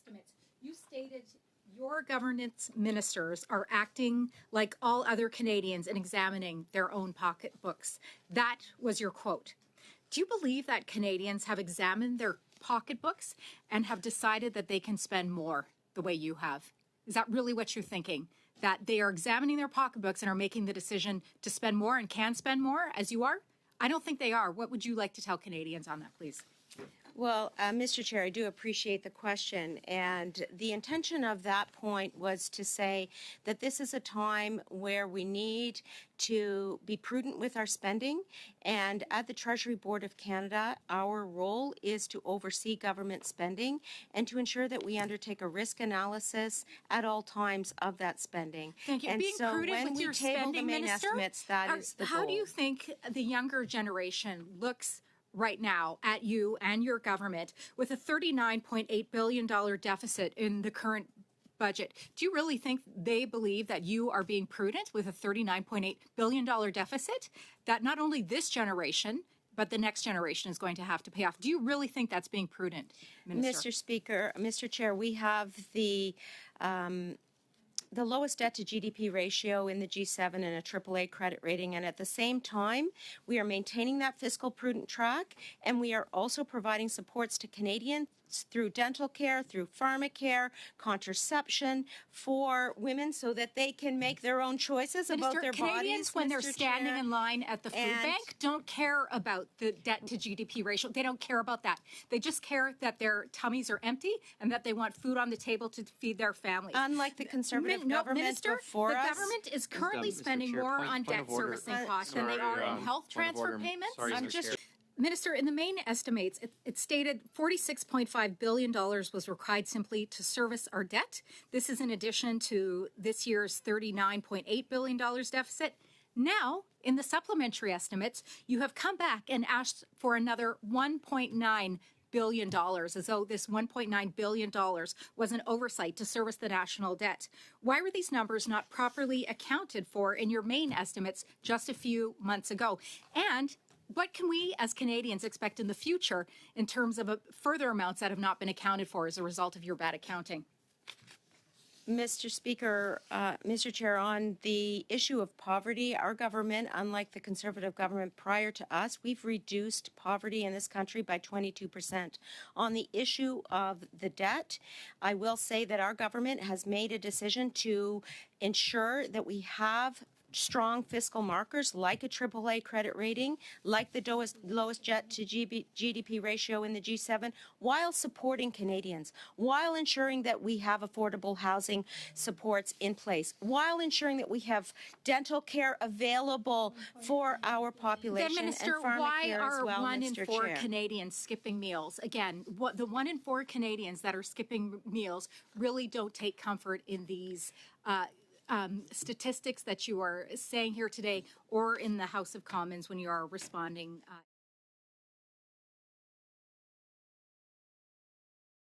estimates, you stated your governance ministers are acting like all other Canadians in examining their own pocketbooks. That was your quote. Do you believe that Canadians have examined their pocketbooks and have decided that they can spend more the way you have? Is that really what you're thinking? That they are examining their pocketbooks and are making the decision to spend more and can spend more as you are? I don't think they are. What would you like to tell Canadians on that, please? Well, Mr. Chair, I do appreciate the question, and the intention of that point was to say that this is a time where we need to be prudent with our spending, and at the Treasury Board of Canada, our role is to oversee government spending and to ensure that we undertake a risk analysis at all times of that spending. Thank you. And being so prudent when with we your table spending, the main Minister, estimates, that is the goal. How do you think the younger generation looks right now at you and your government with a $39.8 billion deficit in the current budget? Do you really think they believe that you are being prudent with a $39.8 billion deficit that not only this generation, but the next generation is going to have to pay off? Do you really think that's being prudent, Minister? Mr. Speaker, Mr. Chair, we have the lowest debt to GDP ratio in the G7 and a AAA credit rating. And at the same time, we are maintaining that fiscal prudent track, and we are also providing supports to Canadians through dental care, through pharmacare, contraception for women so that they can make their own choices about their Canadians, bodies. when they're Mr. standing Chair. in line at the food bank, don't care about the debt to GDP ratio. They don't care about that. They just care that their tummies are empty and that they want food on the table to feed their families. Unlike the Conservative government Minister, before us. The government is currently spending Chair, more point on debt of order. servicing costs than they are in health transfer payments. Sorry, I'm Mr. just... Chair. Minister, in the main estimates, it stated $46.5 billion was required simply to service our debt. This is in addition to this year's $39.8 billion deficit. Now, in the supplementary estimates, you have come back and asked for another $1.9 billion, as though this $1.9 billion was an oversight to service the national debt. Why were these numbers not properly accounted for in your main estimates just a few months ago? And what can we as Canadians expect in the future in terms of further amounts that have not been accounted for as a result of your bad accounting? Mr. Speaker, Mr. Chair, on the issue of poverty, our government, unlike the Conservative government prior to us, we've reduced poverty in this country by 22%. On the issue of the debt, I will say that our government has made a decision to ensure that we have strong fiscal markers like a AAA credit rating, like the lowest debt to GDP ratio in the G7, while supporting Canadians, while ensuring that we have affordable housing supports in place, while ensuring that we have dental care available for our population. Then, Minister, and why are well, 1 in 4 Chair. Canadians skipping meals? Again, the 1 in 4 Canadians that are skipping meals really don't take comfort in these statistics that you are saying here today or in the House of Commons when you are responding